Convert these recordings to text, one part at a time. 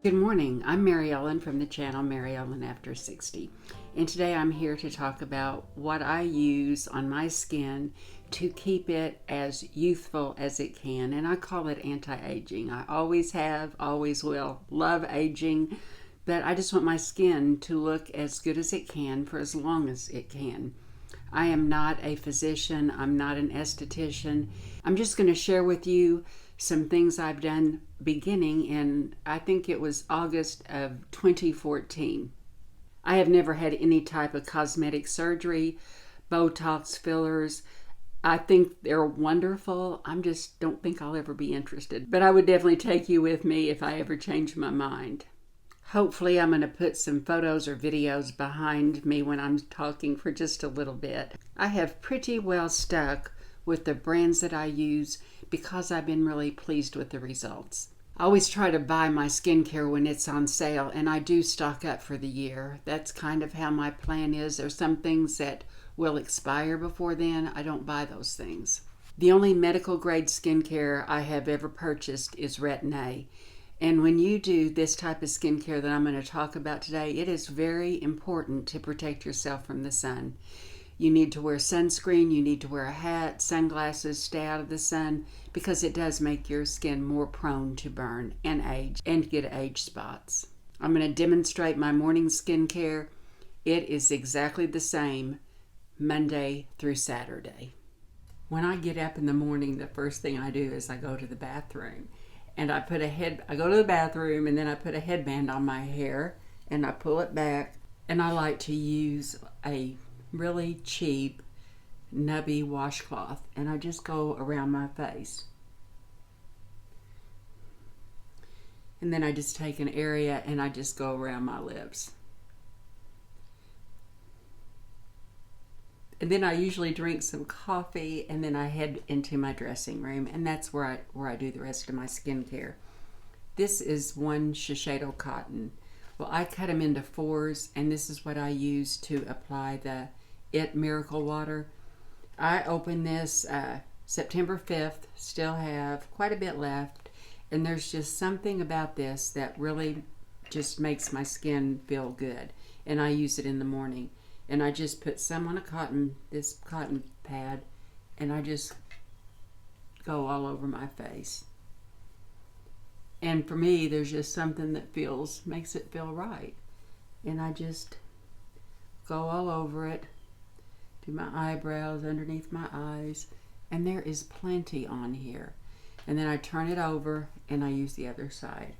Good morning. I'm MaryEllen from the channel MaryEllen After 60. And today I'm here to talk about what I use on my skin to keep it as youthful as it can. And I call it anti-aging. I always have, always will. Love aging, but I just want my skin to look as good as it can for as long as it can. I am not a physician. I'm not an esthetician. I'm just going to share with you some things I've done beginning in, I think it was August of 2014. I have never had any type of cosmetic surgery, Botox, fillers. I think they're wonderful. I just don't think I'll ever be interested. But I would definitely take you with me if I ever change my mind. Hopefully I'm going to put some photos or videos behind me when I'm talking for just a little bit. I have pretty well stuck with the brands that I use because I've been really pleased with the results. I always try to buy my skincare when it's on sale, and I do stock up for the year. That's kind of how my plan is. There's some things that will expire before then. I don't buy those things. The only medical grade skincare I have ever purchased is Retin A. And when you do this type of skincare that I'm going to talk about today, it is very important to protect yourself from the sun. You need to wear sunscreen, you need to wear a hat, sunglasses, stay out of the sun, because it does make your skin more prone to burn and age and get age spots. I'm going to demonstrate my morning skincare. It is exactly the same Monday through Saturday. When I get up in the morning, the first thing I do is I go to the bathroom. And I go to the bathroom and then I put a headband on my hair and I pull it back, and I like to use a really cheap nubby washcloth, and I just go around my face. And then I just take an area and I just go around my lips. And then I usually drink some coffee, and then I head into my dressing room, and that's where I do the rest of my skincare. This is one Shiseido cotton. Well, I cut them into fours, and this is what I use to apply the It Miracle Water. I opened this September 5th, still have quite a bit left, and there's just something about this that really just makes my skin feel good, and I use it in the morning. And I just put some on this cotton pad, and I just go all over my face. And for me, there's just something that makes it feel right. And I just go all over it, do my eyebrows, underneath my eyes, and there is plenty on here. And then I turn it over and I use the other side.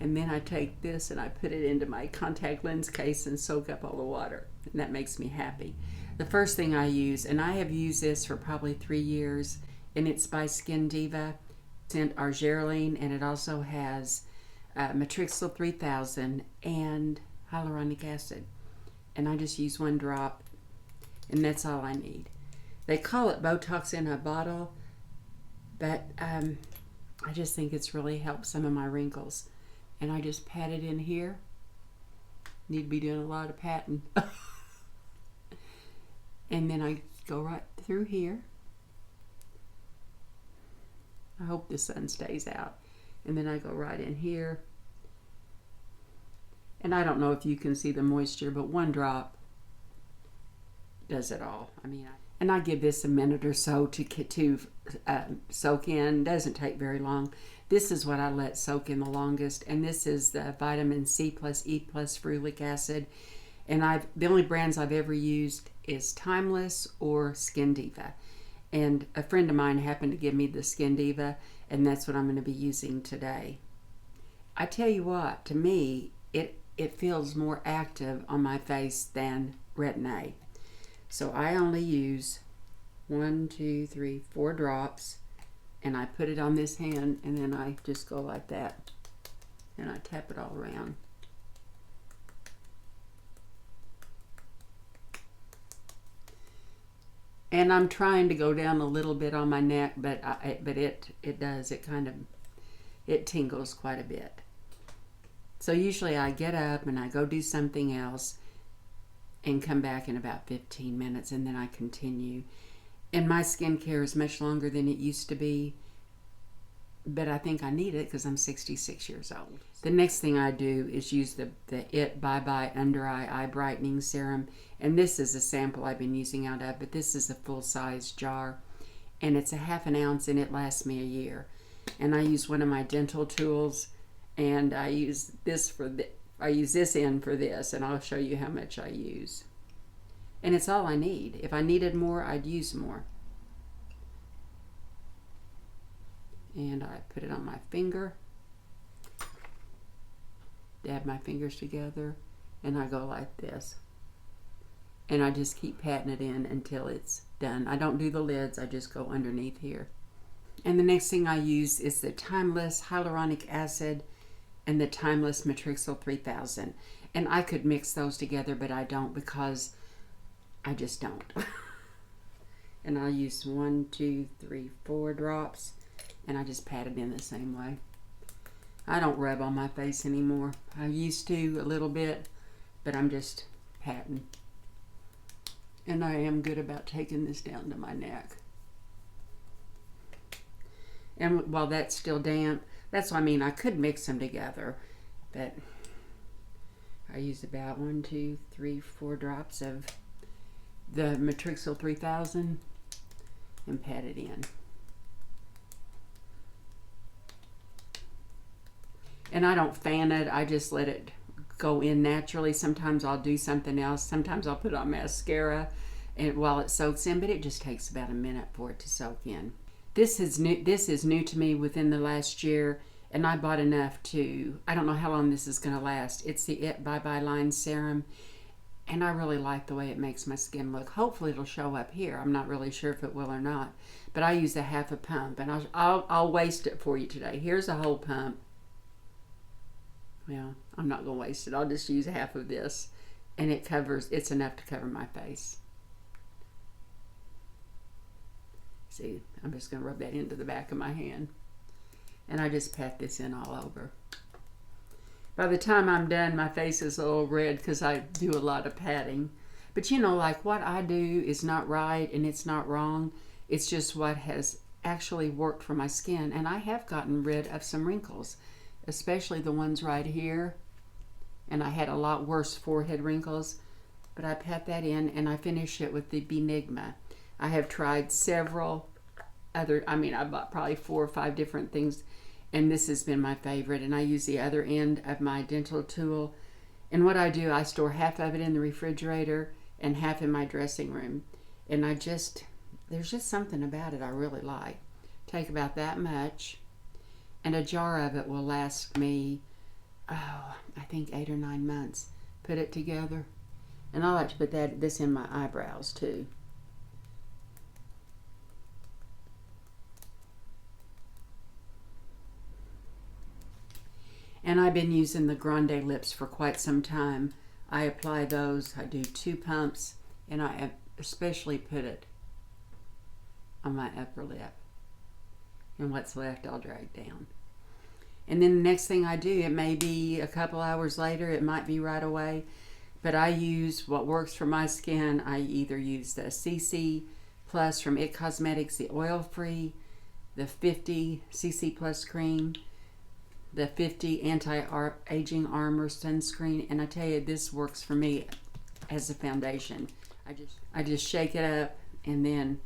And then I take this and I put it into my contact lens case and soak up all the water. And that makes me happy. The first thing I use, and I have used this for probably 3 years, and it's by Skin Diva, scent argireline, and it also has Matrixyl 3000 and hyaluronic acid. And I just use 1 drop, and that's all I need. They call it Botox in a bottle, but I just think it's really helped some of my wrinkles. And I just pat it in here. Need to be doing a lot of patting. And then I go right through here. I hope the sun stays out. And then I go right in here. And I don't know if you can see the moisture, but 1 drop does it all. And I give this a minute or so to soak in. Doesn't take very long. This is what I let soak in the longest, and this is the vitamin C plus E plus ferulic acid. And the only brands I've ever used is Timeless or Skin Diva. And a friend of mine happened to give me the Skin Diva, and that's what I'm going to be using today. I tell you what, to me, it feels more active on my face than Retin A. So I only use 1, 2, 3, 4 drops, and I put it on this hand, and then I just go like that, and I tap it all around. And I'm trying to go down a little bit on my neck, but it tingles quite a bit. So usually I get up and I go do something else and come back in about 15 minutes, and then I continue. And my skincare is much longer than it used to be. but I think I need it because I'm 66 years old. The next thing I do is use the It Bye Bye Under Eye Brightening Serum. And this is a sample I've been using out of, but this is a full-size jar. And it's a ½ ounce and it lasts me a year. And I use one of my dental tools, and I use this end for this, and I'll show you how much I use. And it's all I need. If I needed more, I'd use more. And I put it on my finger, dab my fingers together, and I go like this. And I just keep patting it in until it's done. I don't do the lids, I just go underneath here. And the next thing I use is the Timeless Hyaluronic Acid and the Timeless Matrixyl 3000. And I could mix those together, but I don't because I just don't. And I'll use 1, 2, 3, 4 drops, and I just pat it in the same way. I don't rub on my face anymore. I used to a little bit, but I'm just patting. And I am good about taking this down to my neck. And while that's still damp, that's what I mean. I could mix them together, but I use about 1, 2, 3, 4 drops of the Matrixyl 3000 and pat it in. And I don't fan it, I just let it go in naturally. Sometimes I'll do something else. Sometimes I'll put on mascara and while it soaks in, but it just takes about a minute for it to soak in. This is new to me within the last year, and I bought enough to, I don't know how long this is going to last. It's the It Bye Bye Line Serum, and I really like the way it makes my skin look. Hopefully it'll show up here. I'm not really sure if it will or not, but I use a ½ pump, and I'll waste it for you today. Here's a whole pump. Well, I'm not going to waste it. I'll just use half of this, and it's enough to cover my face. See, I'm just going to rub that into the back of my hand. And I just pat this in all over. By the time I'm done, my face is a little red because I do a lot of patting. But you know, like what I do is not right and it's not wrong. It's just what has actually worked for my skin. And I have gotten rid of some wrinkles, especially the ones right here. And I had a lot worse forehead wrinkles. But I pat that in and I finish it with the Benigma. I have tried several other, I bought probably 4 or 5 different things, and this has been my favorite. And I use the other end of my dental tool. And what I do, I store half of it in the refrigerator and half in my dressing room. And there's just something about it I really like. Take about that much, and a jar of it will last me, I think 8 or 9 months. Put it together. And I like to put this in my eyebrows too. And I've been using the Grande lips for quite some time. I apply those, I do 2 pumps, and I especially put it on my upper lip. And what's left I'll drag down. And then the next thing I do, it may be a couple hours later, it might be right away, but I use what works for my skin. I either use the CC Plus from It Cosmetics, the oil-free, the 50 CC Plus cream, the 50 Anti-Aging Armor Sunscreen, and I tell you, this works for me as a foundation. I just shake it up and then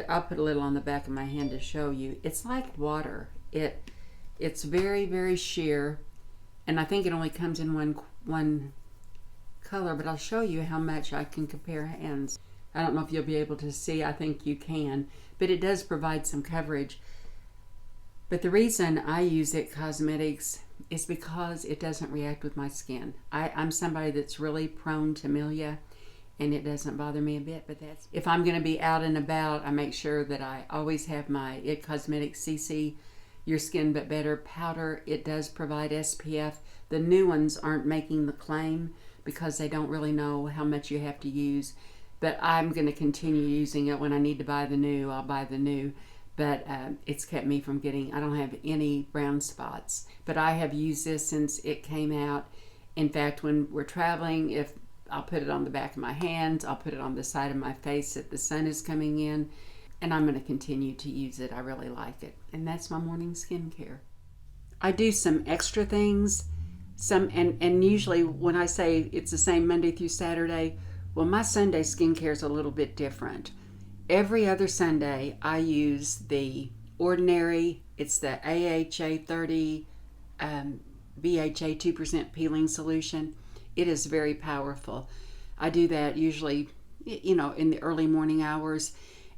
I'll put a little on the back of my hand to show you. It's like water. It's very, very sheer, and I think it only comes in one color, but I'll show you how much I can compare hands. I don't know if you'll be able to see. I think you can, but it does provide some coverage. But the reason I use It Cosmetics is because it doesn't react with my skin. I'm somebody that's really prone to milia, and it doesn't bother me a bit. But if I'm going to be out and about, I make sure that I always have my It Cosmetics CC Your Skin But Better powder. It does provide SPF. The new ones aren't making the claim because they don't really know how much you have to use. But I'm going to continue using it. When I need to buy the new, I'll buy the new. But it's kept me from I don't have any brown spots. But I have used this since it came out. In fact, when we're traveling, I'll put it on the back of my hands, I'll put it on the side of my face if the sun is coming in. and I'm going to continue to use it. I really like it. And that's my morning skincare. I do some extra things, and usually when I say it's the same Monday through Saturday, well, my Sunday skincare is a little bit different. Every other Sunday, I use the Ordinary. It's the AHA 30 BHA 2% peeling solution. It is very powerful. I do that usually, in the early morning hours,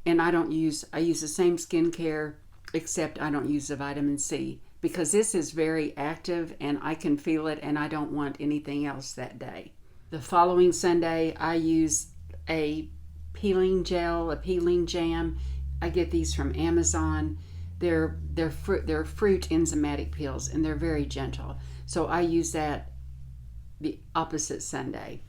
and I use the same skincare, except I don't use the vitamin C, because this is very active and I can feel it and I don't want anything else that day. The following Sunday, I use a peeling gel, a peeling jam. I get these from Amazon. They're fruit enzymatic peels, and they're very gentle. So I use that the opposite Sunday.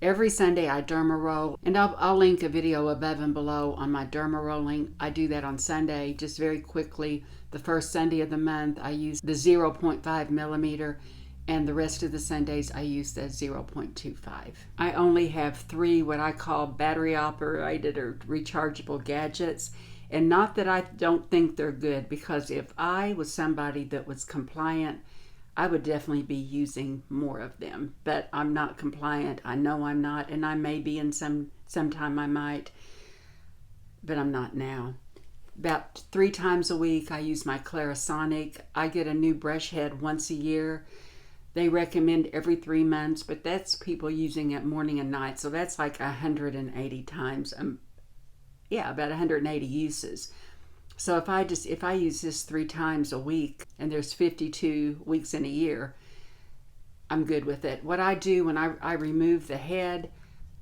Every Sunday I derma roll, and I'll link a video above and below on my derma rolling. I do that on Sunday, just very quickly. The first Sunday of the month I use the 0.5 millimeter, and the rest of the Sundays I use the 0.25. I only have 3 what I call battery operated or rechargeable gadgets. And not that I don't think they're good, because if I was somebody that was compliant, I would definitely be using more of them. But I'm not compliant. I know I'm not, and I may be in sometime I might, but I'm not now. About 3 times a week I use my Clarisonic. I get a new brush head once a year. They recommend every 3 months, but that's people using it morning and night. So that's like 180 times about 180 uses. So if I use this 3 times a week, and there's 52 weeks in a year, I'm good with it. What I do when I remove the head,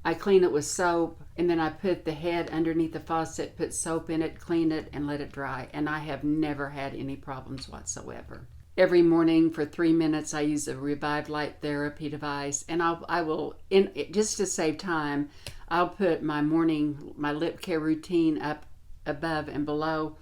I clean it with soap, and then I put the head underneath the faucet, put soap in it, clean it, and let it dry. And I have never had any problems whatsoever. Every morning for 3 minutes, I use a Revived Light Therapy device, and I will, just to save time, I'll put my lip care routine up above and below,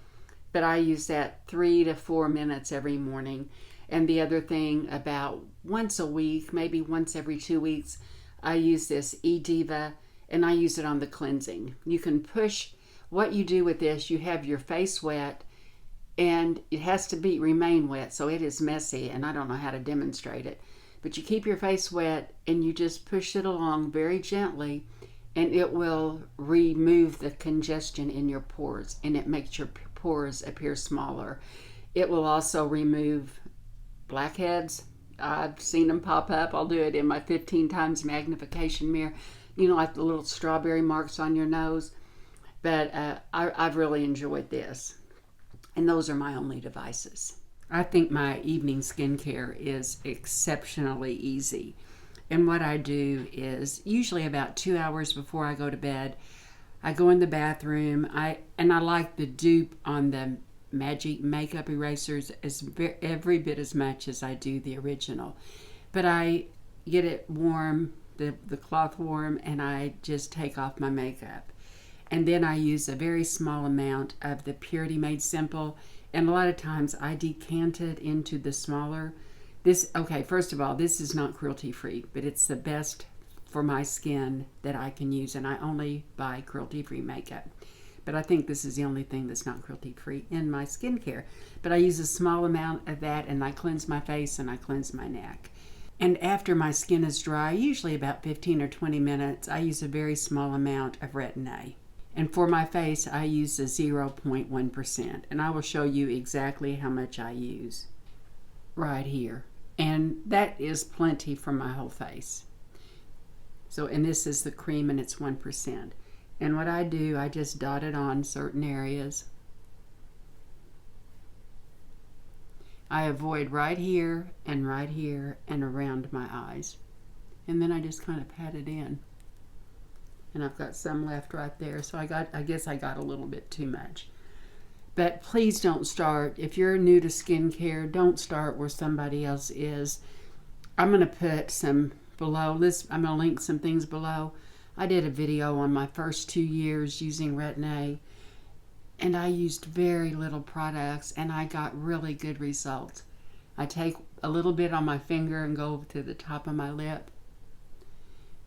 but I use that 3 to 4 minutes every morning. And the other thing, about once a week, maybe once every 2 weeks, I use this E-Diva, and I use it on the cleansing. You can push, what you do with this, you have your face wet, and it has to remain wet, so it is messy, and I don't know how to demonstrate it. But you keep your face wet, and you just push it along very gently, and it will remove the congestion in your pores, and it makes your pores appear smaller. It will also remove blackheads. I've seen them pop up. I'll do it in my 15 times magnification mirror, like the little strawberry marks on your nose. But I've really enjoyed this. And those are my only devices. I think my evening skincare is exceptionally easy. And what I do is, usually about 2 hours before I go to bed, I go in the bathroom. I like the dupe on the Magic makeup erasers every bit as much as I do the original. But I get it warm, the cloth warm, and I just take off my makeup. And then I use a very small amount of the Purity Made Simple, and a lot of times I decant it into the smaller. First of all, this is not cruelty-free, but it's the best for my skin that I can use, and I only buy cruelty-free makeup. But I think this is the only thing that's not cruelty-free in my skincare. But I use a small amount of that, and I cleanse my face and I cleanse my neck. And after my skin is dry, usually about 15 or 20 minutes, I use a very small amount of Retin A. And for my face, I use the 0.1%. And I will show you exactly how much I use right here. And that is plenty for my whole face. And this is the cream, and it's 1%. And what I do, I just dot it on certain areas. I avoid right here and around my eyes. And then I just kind of pat it in. And I've got some left right there, so I guess I got a little bit too much. But please don't start, if you're new to skincare, don't start where somebody else is. I'm going to put some below. I'm going to link some things below. I did a video on my first 2 years using Retin A, and I used very little products, and I got really good results. I take a little bit on my finger and go to the top of my lip,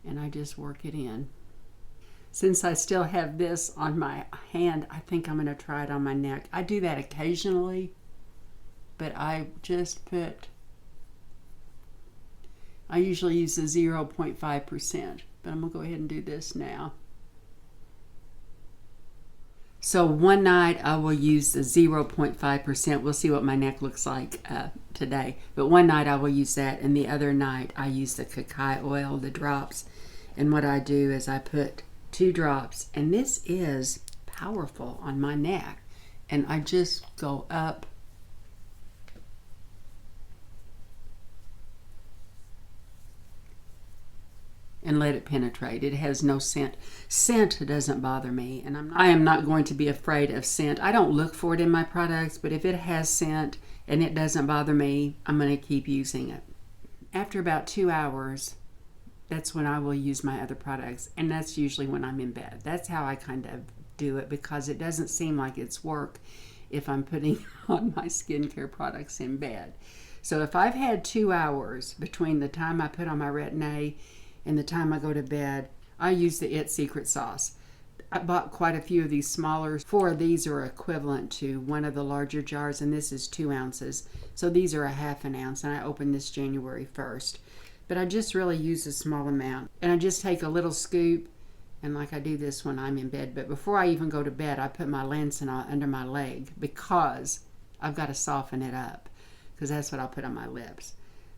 and I just work it in. Since I still have this on my hand, I think I'm going to try it on my neck. I do that occasionally, but I usually use the 0.5%, but I'm going to go ahead and do this now. So one night I will use the 0.5%. We'll see what my neck looks like today. But one night I will use that, and the other night I use the cacao oil, the drops. And what I do is I put 2 drops, and this is powerful on my neck. And I just go up and let it penetrate. It has no scent. Scent doesn't bother me, and I am not going to be afraid of scent. I don't look for it in my products, but if it has scent and it doesn't bother me, I'm going to keep using it. After about 2 hours, that's when I will use my other products, and that's usually when I'm in bed. That's how I kind of do it, because it doesn't seem like it's work if I'm putting on my skincare products in bed. So if I've had 2 hours between the time I put on my Retin A and the time I go to bed, I use the It Secret Sauce. I bought quite a few of these smaller. 4 of these are equivalent to one of the larger jars, and this is 2 ounces. So these are a ½ ounce, and I opened this January 1st. But I just really use a small amount. And I just take a little scoop, and like I do this when I'm in bed. But before I even go to bed, I put my Lancinol under my leg, because I've got to soften it up, because that's what I'll put on my lips.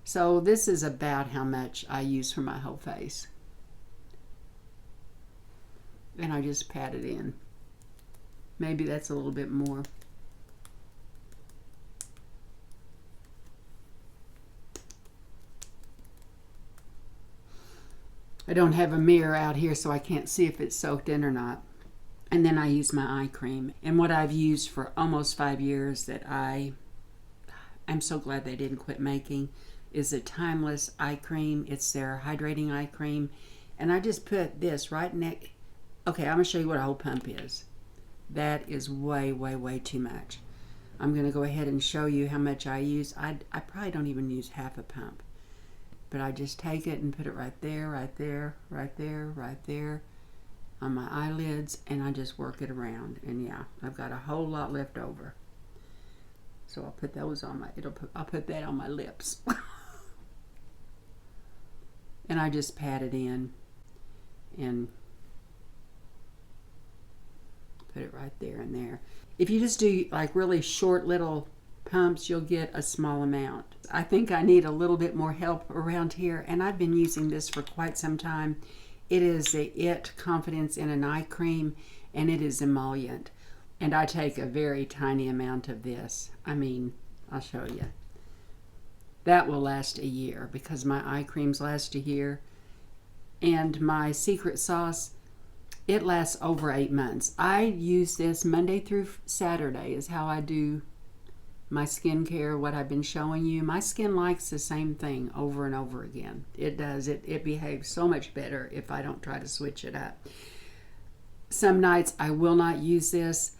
So this is about how much I use for my whole face. And I just pat it in. Maybe that's a little bit more. I don't have a mirror out here, so I can't see if it's soaked in or not. And then I use my eye cream. And what I've used for almost 5 years that I'm so glad they didn't quit making is a Timeless eye cream. It's their hydrating eye cream. And I just put this right next. Okay, I'm going to show you what a whole pump is. That is way, way, way too much. I'm going to go ahead and show you how much I use. I probably don't even use half a pump. But I just take it and put it right there, right there, right there, right there on my eyelids, and I just work it around. And yeah, I've got a whole lot left over. So I'll put those on I'll put that on my lips. And I just pat it in and put it right there and there. If you just do like really short little pumps, you'll get a small amount. I think I need a little bit more help around here, and I've been using this for quite some time. It is the It Confidence in an Eye Cream, and it is emollient. And I take a very tiny amount of this. I mean, I'll show you. That will last a year, because my eye creams last a year. And my secret sauce, it lasts over 8 months. I use this Monday through Saturday is how I do my skincare, what I've been showing you. My skin likes the same thing over and over again. It does. It behaves so much better if I don't try to switch it up. Some nights I will not use this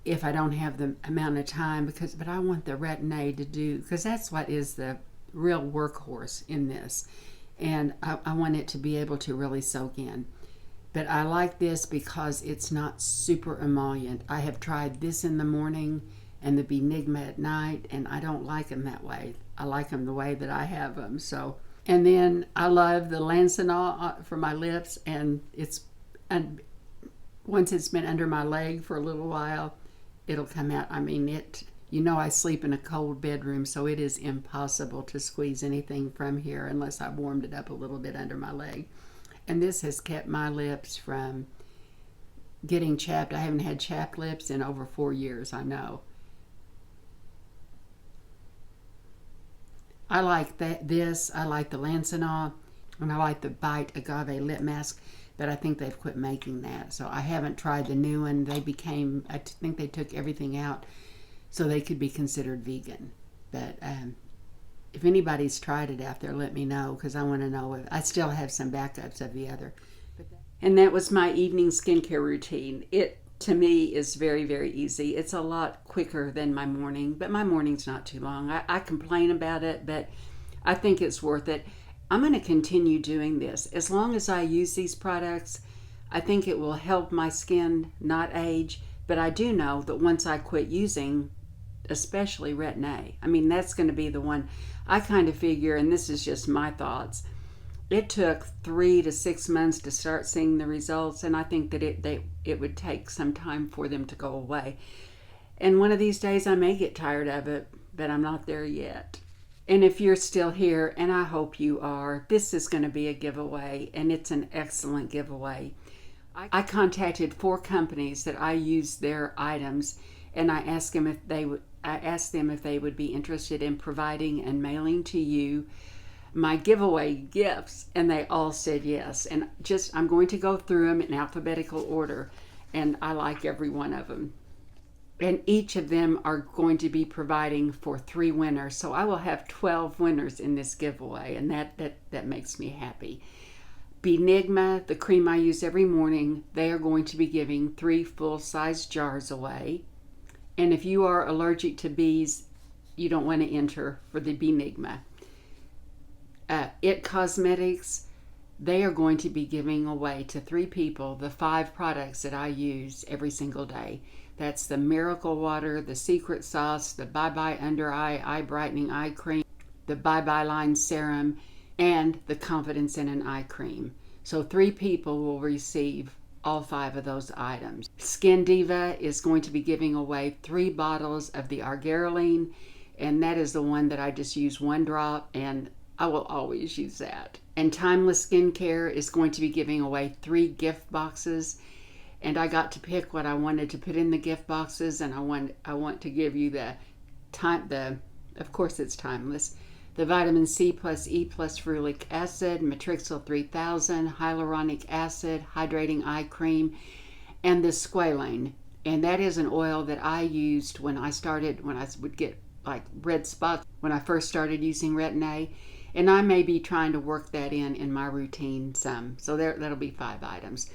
if I don't have the amount of time, but I want the Retin A to do, because that's what is the real workhorse in this. And I want it to be able to really soak in. But I like this because it's not super emollient. I have tried this in the morning and the Benigma at night, and I don't like them that way. I like them the way that I have them. So, and then I love the Lancinol for my lips, and once it's been under my leg for a little while, it'll come out. I mean, I sleep in a cold bedroom, so it is impossible to squeeze anything from here unless I warmed it up a little bit under my leg. And this has kept my lips from getting chapped. I haven't had chapped lips in over 4 years, I know. I like this. I like the Lancinol, and I like the Bite Agave Lip Mask, but I think they've quit making that. So I haven't tried the new one. I think they took everything out so they could be considered vegan. But if anybody's tried it out there, let me know, because I want to know if I still have some backups of the other. And that was my evening skincare routine. It, to me, is very, very easy. It's a lot quicker than my morning, but my morning's not too long. I complain about it, but I think it's worth it. I'm going to continue doing this. As long as I use these products, I think it will help my skin not age, but I do know that once I quit using, especially Retin A, I mean, that's going to be the one. I kind of figure, and this is just my thoughts, it took 3 to 6 months to start seeing the results, and I think that it would take some time for them to go away. And one of these days I may get tired of it, but I'm not there yet. And if you're still here, and I hope you are, this is going to be a giveaway, and it's an excellent giveaway. I contacted 4 companies that I use their items, and I asked them if they would be interested in providing and mailing to you my giveaway gifts, and they all said yes. And I'm going to go through them in alphabetical order, and I like every one of them. And each of them are going to be providing for 3 winners. So I will have 12 winners in this giveaway, and that makes me happy. Benigma, the cream I use every morning, they are going to be giving 3 full-size jars away. And if you are allergic to bees, you don't want to enter for the Benigma. Cosmetics, they are going to be giving away to 3 people the 5 products that I use every single day. That's the Miracle Water, the Secret Sauce, the Bye Bye Under Eye Brightening Eye Cream, the Bye Bye Line Serum, and the Confidence in an Eye Cream. So 3 people will receive all 5 of those items. Skin Diva is going to be giving away 3 bottles of the Argireline, and that is the one that I just use 1 drop, and I will always use that. And Timeless Skincare is going to be giving away 3 gift boxes, and I got to pick what I wanted to put in the gift boxes, and I want to give you of course it's Timeless, the vitamin C plus E plus ferulic acid, Matrixyl 3000, hyaluronic acid, hydrating eye cream, and the squalane. And that is an oil that I used when I would get like red spots when I first started using Retin A. And I may be trying to work that in my routine some. So that'll be 5 items.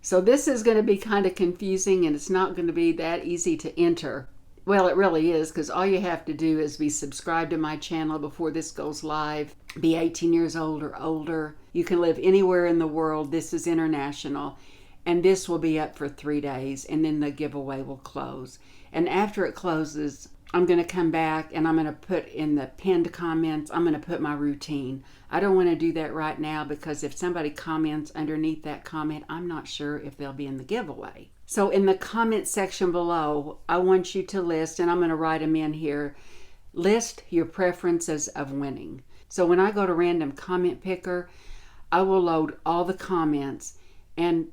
So this is going to be kind of confusing, and it's not going to be that easy to enter. Well, it really is, because all you have to do is be subscribed to my channel before this goes live, be 18 years old or older. You can live anywhere in the world. This is international. And this will be up for 3 days, and then the giveaway will close. And after it closes, I'm going to come back and I'm going to put in the pinned comments, I'm going to put my routine. I don't want to do that right now because if somebody comments underneath that comment, I'm not sure if they'll be in the giveaway. So in the comment section below, I want you to list, and I'm going to write them in here, list your preferences of winning. So when I go to Random Comment Picker, I will load all the comments and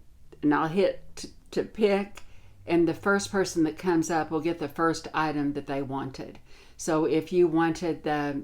I'll hit to pick, and the first person that comes up will get the first item that they wanted. So if you wanted the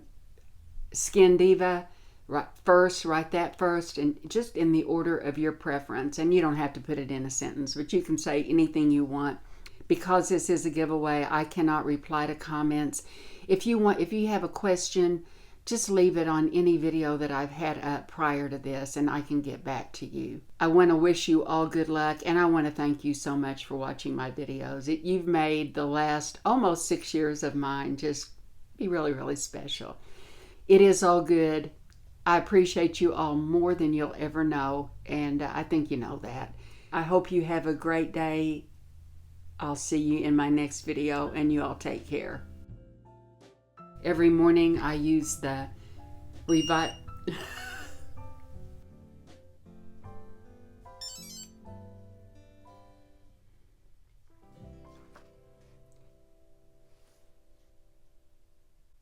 Skin Diva, write that first, and just in the order of your preference. And you don't have to put it in a sentence, but you can say anything you want. Because this is a giveaway, I cannot reply to comments. If you have a question, just leave it on any video that I've had up prior to this, and I can get back to you. I want to wish you all good luck, and I want to thank you so much for watching my videos. You've made the last almost 6 years of mine just be really, really special. It is all good. I appreciate you all more than you'll ever know, and I think you know that. I hope you have a great day. I'll see you in my next video, and you all take care. Every morning I use the